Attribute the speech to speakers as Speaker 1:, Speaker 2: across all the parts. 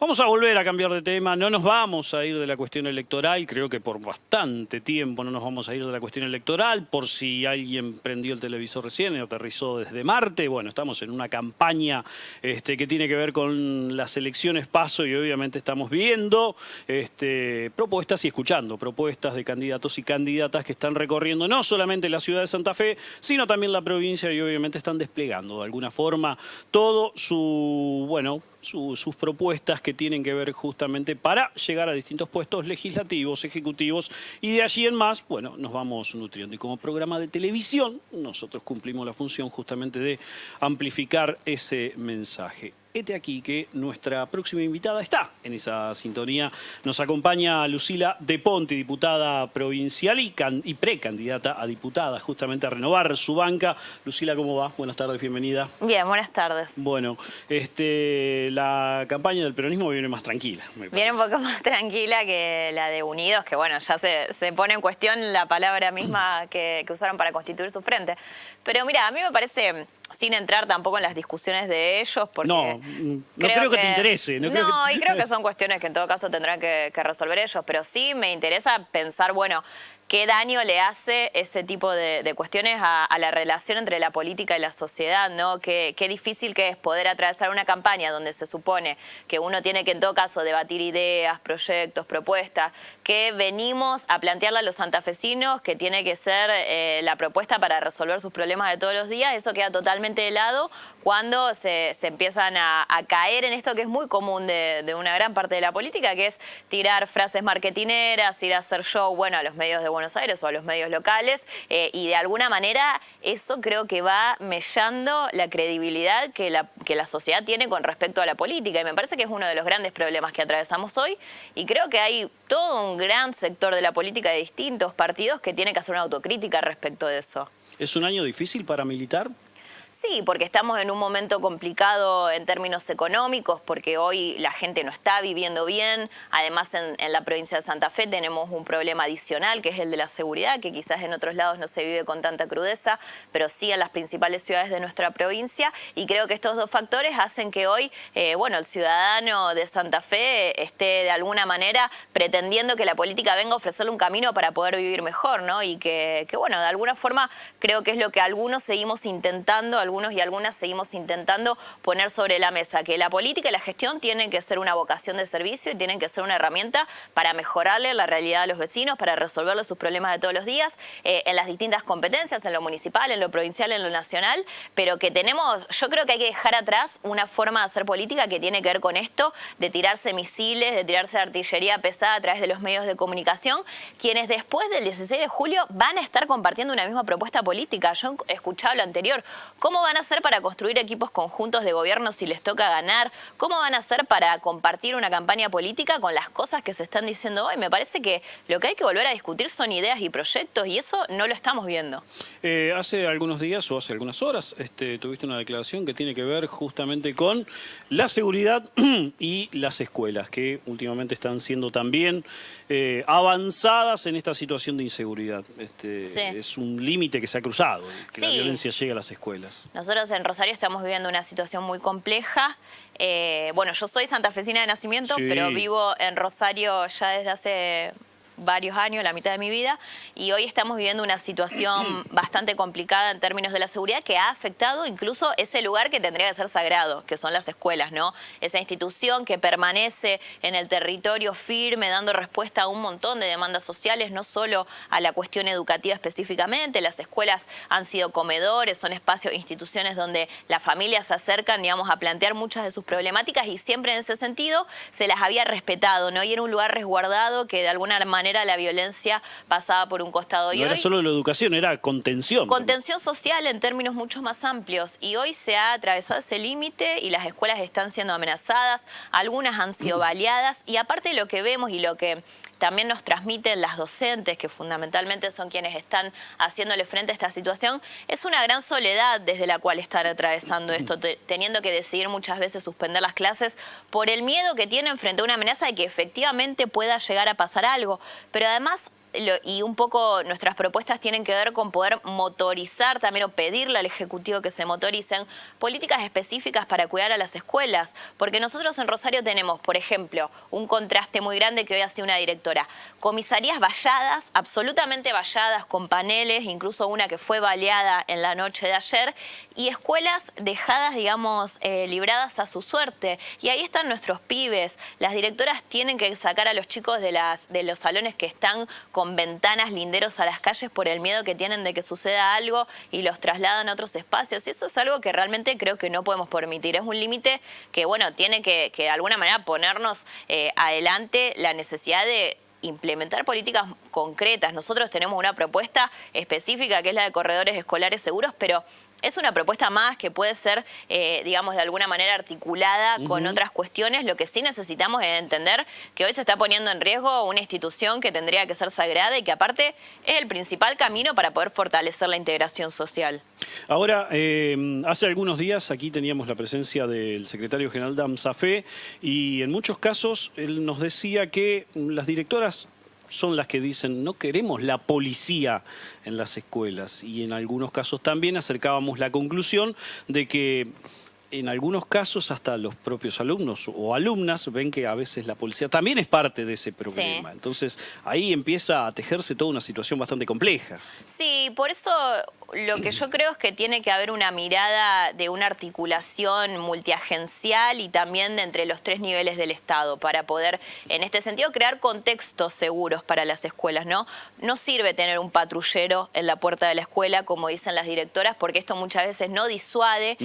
Speaker 1: Vamos a volver a cambiar de tema, no nos vamos a ir de la cuestión electoral, creo que por bastante tiempo no nos vamos a ir de la cuestión electoral, por si alguien prendió el televisor recién y aterrizó desde Marte. Bueno, estamos en una campaña que tiene que ver con las elecciones PASO y obviamente estamos viendo propuestas y escuchando propuestas de candidatos y candidatas que están recorriendo no solamente la ciudad de Santa Fe, sino también la provincia y obviamente están desplegando de alguna forma todo su, sus propuestas que tienen que ver justamente para llegar a distintos puestos legislativos, ejecutivos, y de allí en más, bueno, nos vamos nutriendo. Y como programa de televisión, nosotros cumplimos la función justamente de amplificar ese mensaje. Hete aquí que nuestra próxima invitada está en esa sintonía. Nos acompaña Lucila De Ponti, diputada provincial y precandidata a diputada, justamente a renovar su banca. Lucila, ¿cómo va? Buenas tardes, bienvenida.
Speaker 2: Bien, buenas tardes.
Speaker 1: Bueno, la campaña del peronismo viene más tranquila.
Speaker 2: Viene un poco más tranquila que la de Unidos, que bueno, ya se pone en cuestión la palabra misma que usaron para constituir su frente. Pero mira, a mí me parece, sin entrar tampoco en las discusiones de ellos, porque
Speaker 1: no creo que te interese.
Speaker 2: Creo que son cuestiones que en todo caso tendrán que resolver ellos, pero sí me interesa pensar, bueno, ¿qué daño le hace ese tipo de cuestiones a la relación entre la política y la sociedad, ¿no? Qué difícil que es poder atravesar una campaña donde se supone que uno tiene que en todo caso debatir ideas, proyectos, propuestas, que venimos a plantearle a los santafesinos que tiene que ser la propuesta para resolver sus problemas de todos los días. Eso queda totalmente de lado cuando se empiezan a caer en esto que es muy común de una gran parte de la política, que es tirar frases marketineras, ir a hacer show, bueno, a los medios de Buenos Aires o a los medios locales, y de alguna manera eso creo que va mellando la credibilidad que la sociedad tiene con respecto a la política, y me parece que es uno de los grandes problemas que atravesamos hoy, y creo que hay todo un gran sector de la política de distintos partidos que tiene que hacer una autocrítica respecto de eso.
Speaker 1: ¿Es un año difícil para militar?
Speaker 2: Sí, porque estamos en un momento complicado en términos económicos, porque hoy la gente no está viviendo bien. Además, en la provincia de Santa Fe tenemos un problema adicional, que es el de la seguridad, que quizás en otros lados no se vive con tanta crudeza, pero sí en las principales ciudades de nuestra provincia. Y creo que estos dos factores hacen que hoy, el ciudadano de Santa Fe esté de alguna manera pretendiendo que la política venga a ofrecerle un camino para poder vivir mejor, ¿no? Y que de alguna forma creo que es lo que algunos seguimos intentando, algunos y algunas seguimos intentando poner sobre la mesa, que la política y la gestión tienen que ser una vocación de servicio y tienen que ser una herramienta para mejorarle la realidad a los vecinos, para resolverle sus problemas de todos los días, en las distintas competencias, en lo municipal, en lo provincial, en lo nacional, pero que yo creo que hay que dejar atrás una forma de hacer política que tiene que ver con esto, de tirarse misiles, de tirarse artillería pesada a través de los medios de comunicación, quienes después del 16 de julio van a estar compartiendo una misma propuesta política. Yo he escuchado lo anterior. ¿Cómo van a hacer para construir equipos conjuntos de gobierno si les toca ganar? ¿Cómo van a hacer para compartir una campaña política con las cosas que se están diciendo hoy? Me parece que lo que hay que volver a discutir son ideas y proyectos, y eso no lo estamos viendo.
Speaker 1: Hace algunos días o hace algunas horas tuviste una declaración que tiene que ver justamente con la seguridad y las escuelas, que últimamente están siendo también avanzadas en esta situación de inseguridad.
Speaker 2: Sí.
Speaker 1: Es un límite que se ha cruzado, que
Speaker 2: sí.
Speaker 1: La violencia llegue a las escuelas.
Speaker 2: Nosotros en Rosario estamos viviendo una situación muy compleja. Yo soy santafesina de nacimiento, sí, pero vivo en Rosario ya desde hace varios años, la mitad de mi vida, y hoy estamos viviendo una situación bastante complicada en términos de la seguridad que ha afectado incluso ese lugar que tendría que ser sagrado, que son las escuelas, ¿no? Esa institución que permanece en el territorio firme, dando respuesta a un montón de demandas sociales, no solo a la cuestión educativa específicamente. Las escuelas han sido comedores, son espacios, instituciones donde las familias se acercan, digamos, a plantear muchas de sus problemáticas, y siempre en ese sentido se las había respetado, ¿no? Y era un lugar resguardado que de alguna manera la violencia pasaba por un costado.
Speaker 1: No era solo de la educación, era contención.
Speaker 2: Contención social en términos mucho más amplios. Y hoy se ha atravesado ese límite y las escuelas están siendo amenazadas, algunas han sido baleadas, y aparte de lo que vemos y lo que también nos transmiten las docentes, que fundamentalmente son quienes están haciéndole frente a esta situación, es una gran soledad desde la cual están atravesando esto, teniendo que decidir muchas veces suspender las clases por el miedo que tienen frente a una amenaza de que efectivamente pueda llegar a pasar algo. Pero además y un poco nuestras propuestas tienen que ver con poder motorizar también o pedirle al Ejecutivo que se motoricen políticas específicas para cuidar a las escuelas. Porque nosotros en Rosario tenemos, por ejemplo, un contraste muy grande que hoy hace una directora. Comisarías valladas, absolutamente valladas, con paneles, incluso una que fue baleada en la noche de ayer, y escuelas dejadas, digamos, libradas a su suerte. Y ahí están nuestros pibes. Las directoras tienen que sacar a los chicos de los salones que están con ventanas, linderos a las calles por el miedo que tienen de que suceda algo y los trasladan a otros espacios. Y eso es algo que realmente creo que no podemos permitir. Es un límite que, bueno, tiene que de alguna manera ponernos adelante la necesidad de implementar políticas concretas. Nosotros tenemos una propuesta específica que es la de corredores escolares seguros, pero es una propuesta más que puede ser, digamos, de alguna manera articulada con otras cuestiones. Lo que sí necesitamos es entender que hoy se está poniendo en riesgo una institución que tendría que ser sagrada y que aparte es el principal camino para poder fortalecer la integración social.
Speaker 1: Ahora, hace algunos días aquí teníamos la presencia del secretario general de AMSAFE y en muchos casos él nos decía que las directoras son las que dicen no queremos la policía en las escuelas, y en algunos casos también acercábamos la conclusión de que en algunos casos hasta los propios alumnos o alumnas ven que a veces la policía también es parte de ese problema. Sí. Entonces ahí empieza a tejerse toda una situación bastante compleja.
Speaker 2: Sí, por eso lo que yo creo es que tiene que haber una mirada de una articulación multiagencial y también de entre los tres niveles del Estado para poder, en este sentido, crear contextos seguros para las escuelas, ¿no? No sirve tener un patrullero en la puerta de la escuela, como dicen las directoras, porque esto muchas veces no disuade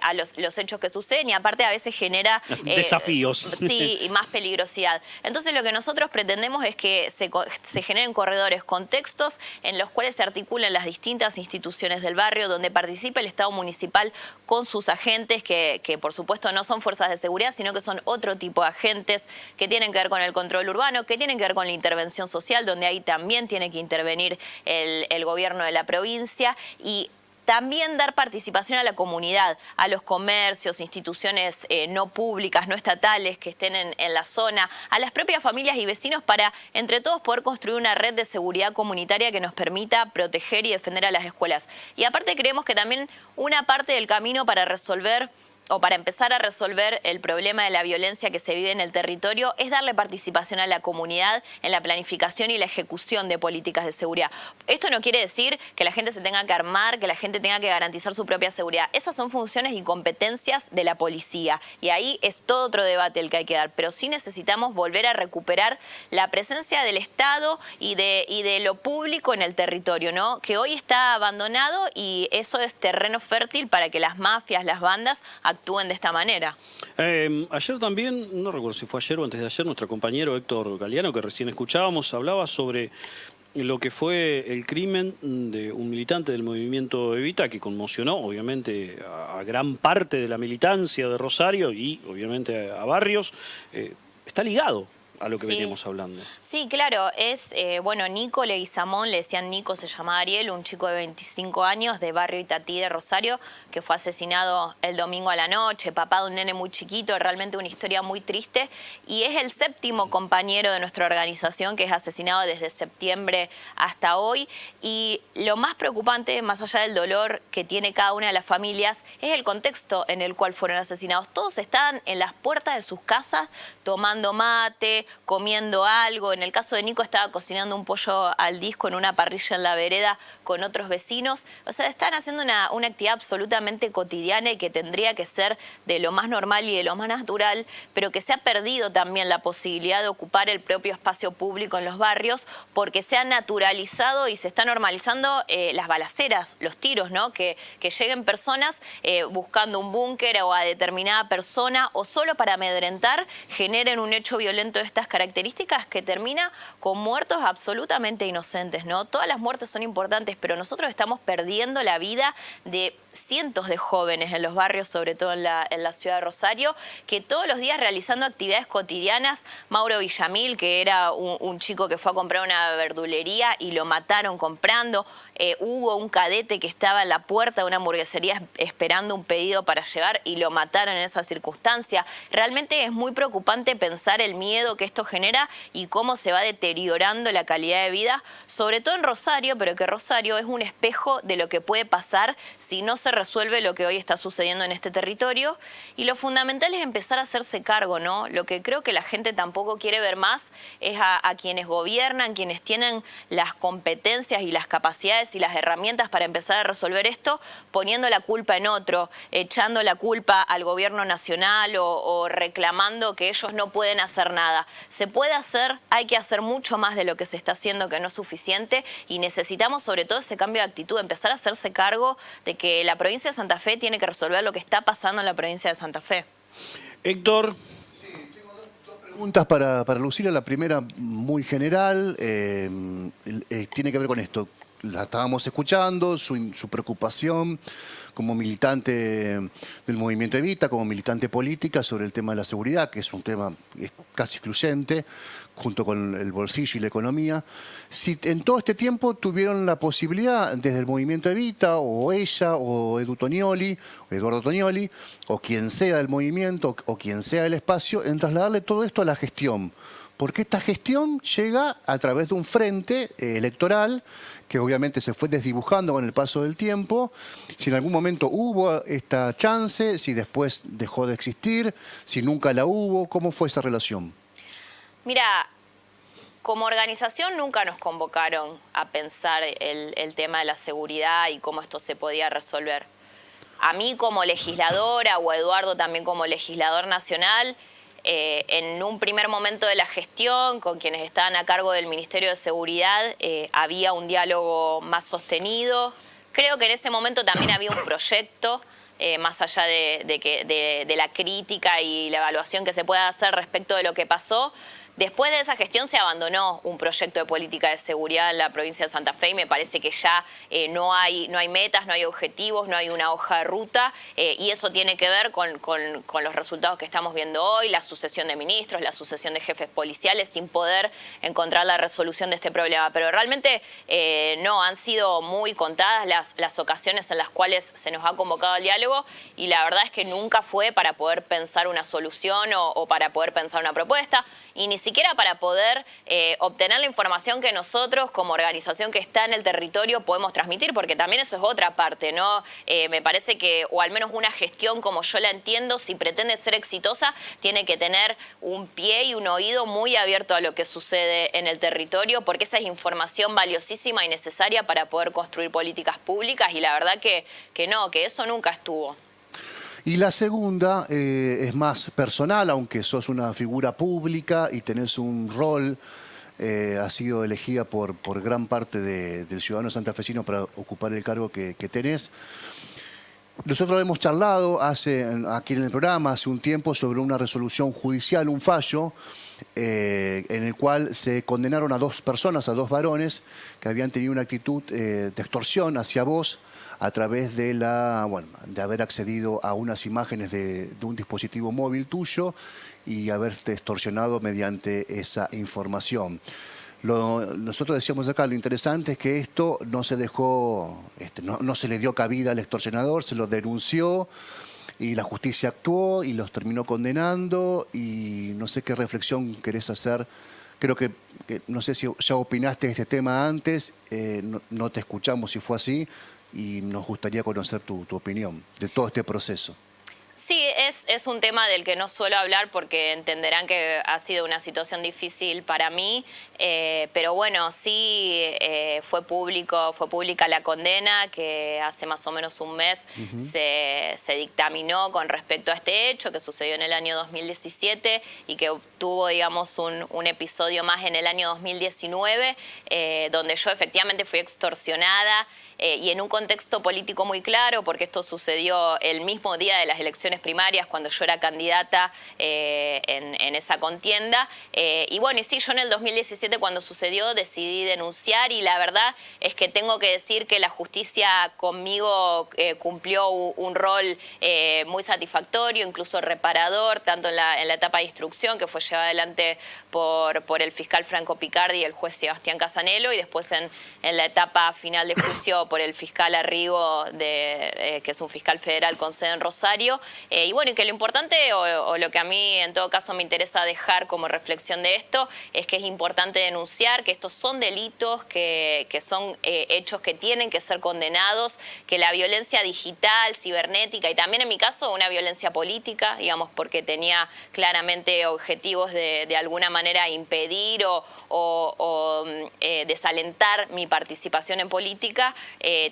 Speaker 2: a los hechos que suceden y aparte a veces genera
Speaker 1: desafíos.
Speaker 2: Sí, y más peligrosidad. Entonces lo que nosotros pretendemos es que se generen corredores, contextos en los cuales se articulen las distintas instituciones del barrio, donde participe el Estado municipal con sus agentes, que por supuesto no son fuerzas de seguridad, sino que son otro tipo de agentes que tienen que ver con el control urbano, que tienen que ver con la intervención social, donde ahí también tiene que intervenir el gobierno de la provincia, y también dar participación a la comunidad, a los comercios, instituciones no públicas, no estatales que estén en la zona, a las propias familias y vecinos para, entre todos, poder construir una red de seguridad comunitaria que nos permita proteger y defender a las escuelas. Y aparte creemos que también una parte del camino para resolver o para empezar a resolver el problema de la violencia que se vive en el territorio es darle participación a la comunidad en la planificación y la ejecución de políticas de seguridad. Esto no quiere decir que la gente se tenga que armar, que la gente tenga que garantizar su propia seguridad. Esas son funciones y competencias de la policía y ahí es todo otro debate el que hay que dar. Pero sí necesitamos volver a recuperar la presencia del Estado y de lo público en el territorio, ¿no? Que hoy está abandonado y eso es terreno fértil para que las mafias, las bandas actúen de esta manera.
Speaker 1: Ayer también, no recuerdo si fue ayer o antes de ayer, nuestro compañero Héctor Galeano, que recién escuchábamos, hablaba sobre lo que fue el crimen de un militante del movimiento Evita, que conmocionó obviamente a gran parte de la militancia de Rosario y obviamente a Barrios. Está ligado a lo que veníamos hablando.
Speaker 2: Sí, claro, es, bueno, Nico Leguizamón, le decían Nico, se llama Ariel, un chico de 25 años de barrio Itatí de Rosario, que fue asesinado el domingo a la noche, papá de un nene muy chiquito, realmente una historia muy triste, y es el séptimo compañero de nuestra organización que es asesinado desde septiembre hasta hoy, y lo más preocupante, más allá del dolor que tiene cada una de las familias, es el contexto en el cual fueron asesinados. Todos estaban en las puertas de sus casas tomando mate, comiendo algo. En el caso de Nico estaba cocinando un pollo al disco en una parrilla en la vereda con otros vecinos. O sea, están haciendo una actividad absolutamente cotidiana y que tendría que ser de lo más normal y de lo más natural, pero que se ha perdido también la posibilidad de ocupar el propio espacio público en los barrios porque se ha naturalizado y se está normalizando las balaceras, los tiros, ¿no? Que lleguen personas buscando un búnker o a determinada persona o solo para amedrentar, generen un hecho violento de estas características que termina con muertos absolutamente inocentes, ¿no? Todas las muertes son importantes, pero nosotros estamos perdiendo la vida de cientos de jóvenes en los barrios, sobre todo en la ciudad de Rosario, que todos los días realizando actividades cotidianas. Mauro Villamil, que era un chico que fue a comprar una verdulería y lo mataron comprando. Hugo, un cadete que estaba en la puerta de una hamburguesería esperando un pedido para llevar y lo mataron en esa circunstancia. Realmente es muy preocupante pensar el miedo que esto genera y cómo se va deteriorando la calidad de vida, sobre todo en Rosario, pero que Rosario es un espejo de lo que puede pasar si no se resuelve lo que hoy está sucediendo en este territorio. Y lo fundamental es empezar a hacerse cargo, ¿no? Lo que creo que la gente tampoco quiere ver más es a quienes gobiernan, quienes tienen las competencias y las capacidades y las herramientas para empezar a resolver esto, poniendo la culpa en otro, echando la culpa al gobierno nacional o reclamando que ellos no pueden hacer nada. Se puede hacer, hay que hacer mucho más de lo que se está haciendo, que no es suficiente, y necesitamos sobre todo ese cambio de actitud, empezar a hacerse cargo de que la provincia de Santa Fe tiene que resolver lo que está pasando en la provincia de Santa Fe.
Speaker 1: Héctor.
Speaker 3: Preguntas para Lucila. La primera, muy general, tiene que ver con esto. La estábamos escuchando, su preocupación como militante del movimiento Evita, como militante política sobre el tema de la seguridad, que es un tema casi excluyente, junto con el bolsillo y la economía. Si en todo este tiempo tuvieron la posibilidad, desde el movimiento Evita, o ella, o Eduardo Tognoli, o quien sea del movimiento, o quien sea del espacio, en trasladarle todo esto a la gestión. Porque esta gestión llega a través de un frente electoral que obviamente se fue desdibujando con el paso del tiempo. Si en algún momento hubo esta chance, si después dejó de existir, si nunca la hubo, ¿cómo fue esa relación?
Speaker 2: Mira, como organización nunca nos convocaron a pensar el tema de la seguridad y cómo esto se podía resolver. A mí como legisladora o a Eduardo también como legislador nacional, en un primer momento de la gestión, con quienes estaban a cargo del Ministerio de Seguridad, había un diálogo más sostenido. Creo que en ese momento también había un proyecto, más allá de la crítica y la evaluación que se pueda hacer respecto de lo que pasó. Después de esa gestión se abandonó un proyecto de política de seguridad en la provincia de Santa Fe y me parece que ya no hay metas, no hay objetivos, no hay una hoja de ruta y eso tiene que ver con los resultados que estamos viendo hoy, la sucesión de ministros, la sucesión de jefes policiales sin poder encontrar la resolución de este problema. Pero realmente no, han sido muy contadas las ocasiones en las cuales se nos ha convocado al diálogo y la verdad es que nunca fue para poder pensar una solución o para poder pensar una propuesta. Y ni siquiera para poder obtener la información que nosotros como organización que está en el territorio podemos transmitir, porque también eso es otra parte, ¿no? Me parece que, o al menos una gestión como yo la entiendo, si pretende ser exitosa, tiene que tener un pie y un oído muy abierto a lo que sucede en el territorio, porque esa es información valiosísima y necesaria para poder construir políticas públicas y la verdad que no, que eso nunca estuvo.
Speaker 3: Y la segunda es más personal, aunque sos una figura pública y tenés un rol, has sido elegida por gran parte del ciudadano santafesino para ocupar el cargo que tenés. Nosotros hemos charlado aquí en el programa hace un tiempo sobre una resolución judicial, un fallo, en el cual se condenaron a dos personas, a dos varones, que habían tenido una actitud de extorsión hacia vos, a través de haber accedido a unas imágenes de un dispositivo móvil tuyo y haberte extorsionado mediante esa información. Nosotros decíamos acá, lo interesante es que esto no se dejó, no se le dio cabida al extorsionador, se lo denunció y la justicia actuó y los terminó condenando y no sé qué reflexión querés hacer. Creo que no sé si ya opinaste de este tema antes, no te escuchamos si fue así, y nos gustaría conocer tu opinión de todo este proceso.
Speaker 2: Sí, es un tema del que no suelo hablar porque entenderán que ha sido una situación difícil para mí, pero bueno, sí fue pública la condena que hace más o menos un mes se dictaminó con respecto a este hecho que sucedió en el año 2017 y que tuvo, digamos, un episodio más en el año 2019, donde yo efectivamente fui extorsionada. y en un contexto político muy claro, porque esto sucedió el mismo día de las elecciones primarias, cuando yo era candidata en esa contienda. Y bueno, y sí, yo en el 2017 cuando sucedió decidí denunciar, y la verdad es que tengo que decir que la justicia conmigo cumplió un rol muy satisfactorio, incluso reparador, tanto en la etapa de instrucción, que fue llevada adelante por el fiscal Franco Picardi y el juez Sebastián Casanelo, y después en la etapa final de juicio por el fiscal Arrigo, que es un fiscal federal con sede en Rosario. Y bueno, y que lo importante, o lo que a mí en todo caso me interesa dejar como reflexión de esto, es que es importante denunciar que estos son delitos, que son hechos que tienen que ser condenados, que la violencia digital, cibernética, y también en mi caso una violencia política, digamos, porque tenía claramente objetivos de alguna manera impedir o desalentar mi participación en política,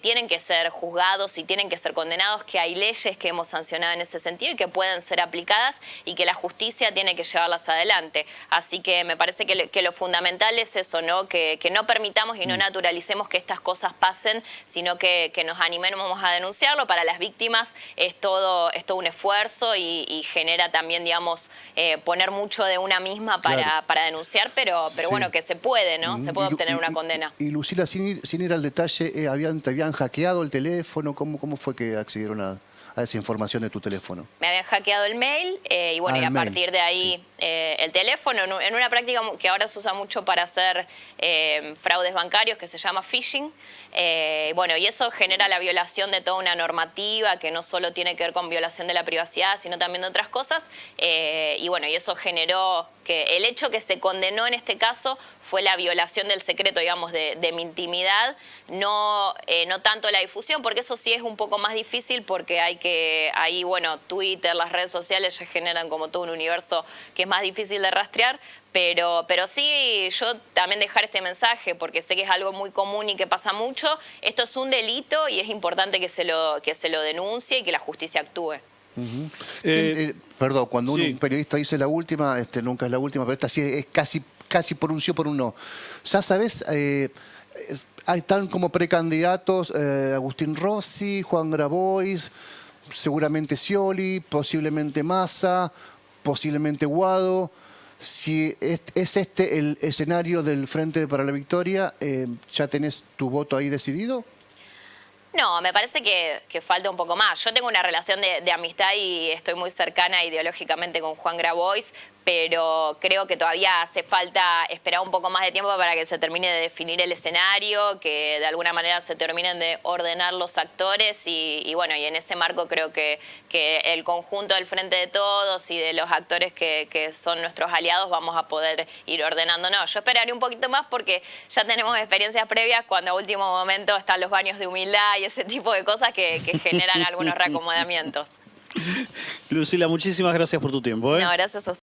Speaker 2: tienen que ser juzgados y tienen que ser condenados, que hay leyes que hemos sancionado en ese sentido y que pueden ser aplicadas, y que la justicia tiene que llevarlas adelante. Así que me parece que lo fundamental es eso, ¿no? Que no permitamos y no naturalicemos que estas cosas pasen, sino que nos animemos a denunciarlo. Para las víctimas es todo un esfuerzo y genera también, digamos, poner mucho de una misma para denunciar, pero
Speaker 3: Sí.
Speaker 2: bueno, que se puede, ¿no? Se puede obtener una condena.
Speaker 3: Y Lucila, sin ir al detalle, ¿te habían hackeado el teléfono? ¿Cómo fue que accedieron a esa información de tu teléfono?
Speaker 2: Me habían hackeado el mail y bueno, y a partir de ahí el teléfono, en una práctica que ahora se usa mucho para hacer fraudes bancarios, que se llama phishing. Bueno, y eso genera la violación de toda una normativa que no solo tiene que ver con violación de la privacidad, sino también de otras cosas. Y bueno, y eso generó que el hecho que se condenó en este caso fue la violación del secreto, digamos, de mi intimidad, no tanto la difusión, porque eso sí es un poco más difícil, porque ahí, bueno, Twitter, las redes sociales ya generan como todo un universo que es más difícil de rastrear. Pero sí, yo también dejar este mensaje, porque sé que es algo muy común y que pasa mucho. Esto es un delito y es importante que se lo denuncie y que la justicia actúe.
Speaker 3: Perdón, cuando
Speaker 1: sí.
Speaker 3: un periodista dice la última, nunca es la última, pero esta sí es casi por un sí o por un no. Ya sabes, están como precandidatos Agustín Rossi, Juan Grabois, seguramente Scioli, posiblemente Massa, posiblemente Guado. Si es este el escenario del Frente para la Victoria, ¿ya tenés tu voto ahí decidido?
Speaker 2: No, me parece que falta un poco más. Yo tengo una relación de amistad y estoy muy cercana ideológicamente con Juan Grabois, pero creo que todavía hace falta esperar un poco más de tiempo para que se termine de definir el escenario, que de alguna manera se terminen de ordenar los actores y bueno, y en ese marco creo que el conjunto del Frente de Todos y de los actores que son nuestros aliados vamos a poder ir ordenando. No, yo esperaré un poquito más porque ya tenemos experiencias previas cuando a último momento están los baños de humildad y ese tipo de cosas que generan algunos reacomodamientos.
Speaker 1: Lucila, muchísimas gracias por tu tiempo.
Speaker 2: No, gracias a ustedes.